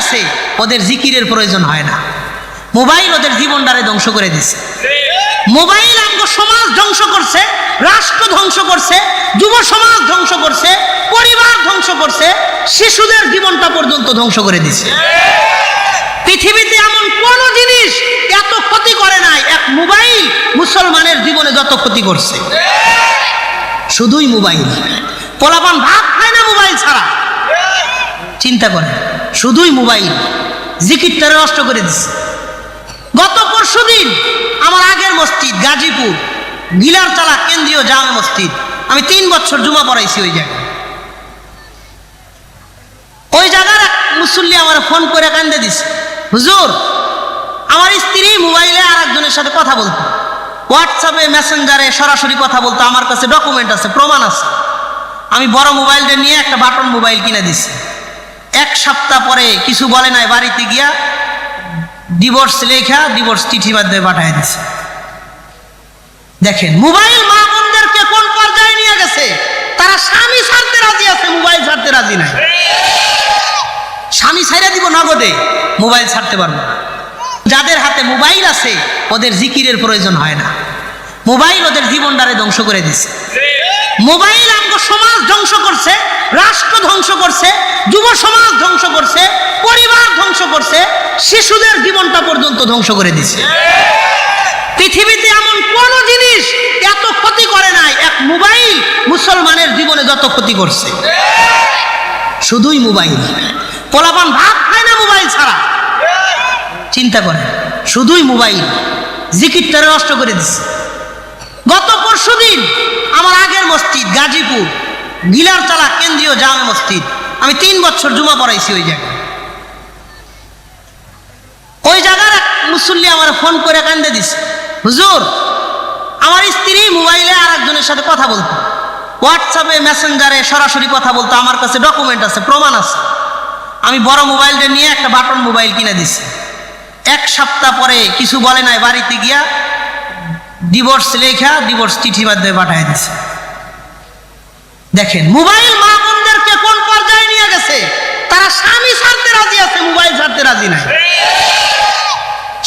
আছে ওদের জিকিরের প্রয়োজন হয় না। মোবাইল ওদের জীবনটারে ধ্বংস করে দিছে। মোবাইল আমগো সমাজ ধ্বংস করছে, রাষ্ট্র ধ্বংস করছে, যুব সমাজ ধ্বংস করছে, পরিবার ধ্বংস করছে, শিশুদের জীবনটা পর্যন্ত ধ্বংস করে দিছে। পৃথিবীতে এমন কোন জিনিস এত ক্ষতি করে নাই এক মোবাইল মুসলমানের জীবনে যত ক্ষতি করছে। শুধুই মোবাইল। পোলাপান ভাত খায় না মোবাইল ছাড়া। চিন্তা করে, শুধুই মোবাইল জিকিরটারে নষ্ট করে দিচ্ছে। গত পরশুদিন আমার আগের মসজিদ গাজীপুর গিলারতলা কেন্দ্রীয় জামে মসজিদ, আমি 3 বছর জুমা পড়াইছি ওই জায়গায়। ওই জায়গার এক মুসল্লি আমার ফোন করে কান্দে দিছে, হুজুর আমার স্ত্রী মোবাইলে আর একজনের সাথে কথা বলতো, হোয়াটসঅ্যাপে মেসেঞ্জারে সরাসরি কথা বলতো, আমার কাছে ডকুমেন্ট আছে, প্রমাণ আছে। আমি বড় মোবাইলটা নিয়ে একটা বাটন মোবাইল কিনে দিছি। 1 সপ্তাহ পরে কিছু বলে নাই, বাড়িতে গিয়া ডিভোর্স লেখা ডিভোর্স চিঠি মাধ্যমে পাঠিয়ে দিছে। দেখেন মোবাইল মা বোনদেরকে কোন পর্যায়ে নিয়ে গেছে। তারা স্বামী ছাড়তে রাজি আছে, মোবাইল ছাড়তে রাজি নাই। স্বামী ছাইরা দিব নগদে, মোবাইল ছাড়তে পারবো না। যাদের হাতে মোবাইল আছে ওদের জিকিরের প্রয়োজন হয় না। মোবাইল ওদের জীবনটারে ধ্বংস করে দিছে। মোবাইল আমগো সমাজ ধ্বংস করছে, রাষ্ট্র ধ্বংস করছে, যুব সমাজ ধ্বংস করছে, পরিবার ধ্বংস করছে, শিশুদের জীবনটা পর্যন্ত ধ্বংস করে দিছে। পৃথিবীতে এমন কোন জিনিস এত ক্ষতি করে নাই এক মোবাইল মুসলমানের জীবনে যত ক্ষতি করছে। শুধুই মোবাইল। পোলাপান ভাত খায় না মোবাইল ছাড়া। চিন্তা করে, শুধুই মোবাইল জিকিরটারে নষ্ট করে দিচ্ছে। গত পরশুদিন আমার আগের মসজিদ গাজীপুর গিলারতলা কেন্দ্রীয় জামে মসজিদ, আমি 3 বছর জুমা পড়াইছি ওই জায়গায়। ওই জায়গার এক মুসল্লি আমার ফোন করে কান্দে দিছে, হুজুর আমার স্ত্রী মোবাইলে আর একজনের সাথে কথা বলতো, হোয়াটসঅ্যাপে মেসেঞ্জারে সরাসরি কথা বলতো, আমার কাছে ডকুমেন্ট আছে, প্রমাণ আছে। আমি বড় মোবাইলটা নিয়ে একটা বাটন মোবাইল কিনে দিছি। 1 সপ্তাহ পরে কিছু বলে নাই, বাড়িতে গিয়া ডিভোর্স লেখা ডিভোর্স চিঠি মাধ্যমে পাঠিয়ে দিছে। দেখেন মোবাইল মা বোনদেরকে কোন পর্যায়ে নিয়ে গেছে। তারা স্বামী ছাড়তে রাজি আছে, মোবাইল ছাড়তে রাজি নাই।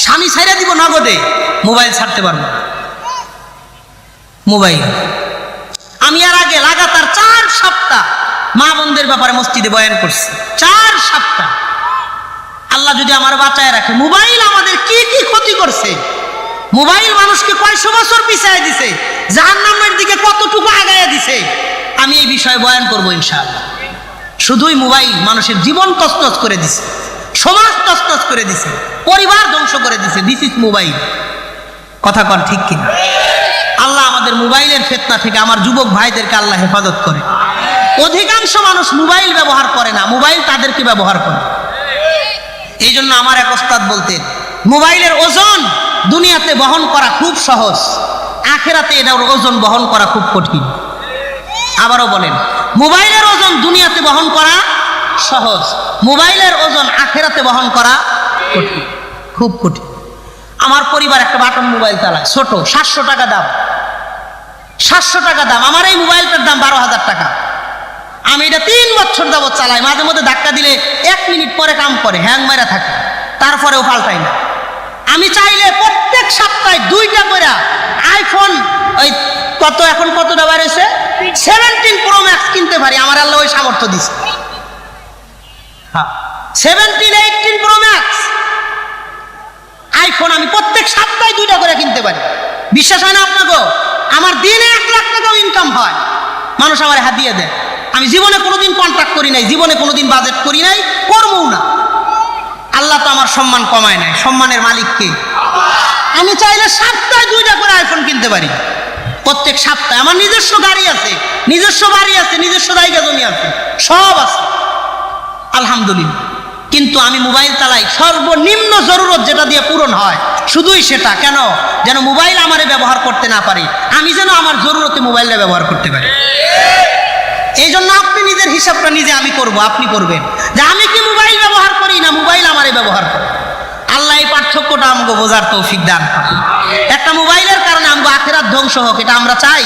স্বামী ছাইরা দিব নগদে, মোবাইল ছাড়তে পারবো না। মোবাইল আমি আর আগে লাগাতার 4 সপ্তাহ মা বোনদের ব্যাপারে মসজিদে বয়ান করছি। 4 সপ্তাহ। আল্লাহ যদি আমার বাঁচায় রাখে, মোবাইল আমাদের কি কি ক্ষতি করছে। মোবাইল মানুষকে কয়শো বছর পিছায় দিছে, জাহান্নামের দিকে কতটুকু আগায়া দিছে, আমি এই বিষয়ে বয়ান করবো ইনশাআল্লাহ। শুধুই মোবাইল মানুষের জীবন তছনছ করে দিছে, সমাজ তছনছ করে দিছে, পরিবার ধ্বংস করে দিছে। This is mobile. কথা কন ঠিক কিনা? আল্লাহ আমাদের মোবাইলের ফিতনা থেকে আমার যুবক ভাইদেরকে আল্লাহ হেফাজত করে। অধিকাংশ মানুষ মোবাইল ব্যবহার করে না, মোবাইল তাদেরকে ব্যবহার করে। এই জন্য আমার এক ওস্তাদ বলতেন, মোবাইলের ওজন দুনিয়াতে বহন করা খুব সহজ, আখিরাতে এটার ওজন বহন করা খুব কঠিন। আবারও বলেন, মোবাইলের ওজন দুনিয়াতে বহন করা সহজ, মোবাইলের ওজন আখিরাতে বহন করা কঠিন, খুব কঠিন। আমার পরিবার একটা বাটন মোবাইল চালায়, ছোট, 700 টাকা দাম। 700 টাকা দাম। আমার এই মোবাইলটার দাম 12,000 টাকা। আমি এটা 3 বছর যাবত চালাই। মাঝে মধ্যে ধাক্কা দিলে 1 মিনিট পরে কাম করে, হ্যাং মারা থাকে, তারপরেও পাল্টাই না। আমি চাইলে প্রত্যেক সপ্তাহে 2টা করে আইফোন, ওই কত এখন কতটা বেড়েছে, 17 প্রো ম্যাক্স কিনতে পারি। আমার আল্লাহ ওই সামর্থ্য দিছে। হ্যাঁ, 17, 18 প্রো ম্যাক্স আইফোন আমি প্রত্যেক সপ্তাহে 2টা করে কিনতে পারি। বিশ্বাস হয় না আপনাকে? আমার দিনে 1 লাখ টাকাও ইনকাম হয়, মানুষ আমার হাতিয়ে দেয়। আমি জীবনে কোনোদিন কন্ট্রাক্ট করি নাই, জীবনে কোনোদিন বাজেট করি নাই, করবও না। আল্লাহ তো আমার সম্মান কমায় নাই, সম্মানের মালিক কে? আমি চাইলে সপ্তাহে 2টা করে আইফোন কিনতে পারি, প্রত্যেক সপ্তাহে। আমার নিজস্ব গাড়ি আছে, নিজস্ব বাড়ি আছে, নিজস্ব জায়গা জমি আছে, সব আছে আলহামদুলিল্লাহ। কিন্তু আমি মোবাইল চালাই, সর্বনিম্ন জরুরত যেটা দিয়ে পূরণ হয় শুধুই সেটা। কেন? যেন মোবাইল আমারে ব্যবহার করতে না পারি, আমি যেন আমার জরুরতে মোবাইলটা ব্যবহার করতে পারি। এই জন্য আপনি নিজের হিসাবটা নিজে আমি করব, আপনি করবেন যে আমি কি মোবাইল ব্যবহার করি না মোবাইল আমারে ব্যবহার করে। আল্লাহ এই পার্থক্যটা আমাকে বোঝার তৌফিক দান করে। একটা মোবাইলের কারণে আমাকে আখিরাত ধ্বংস হোক, এটা আমরা চাই?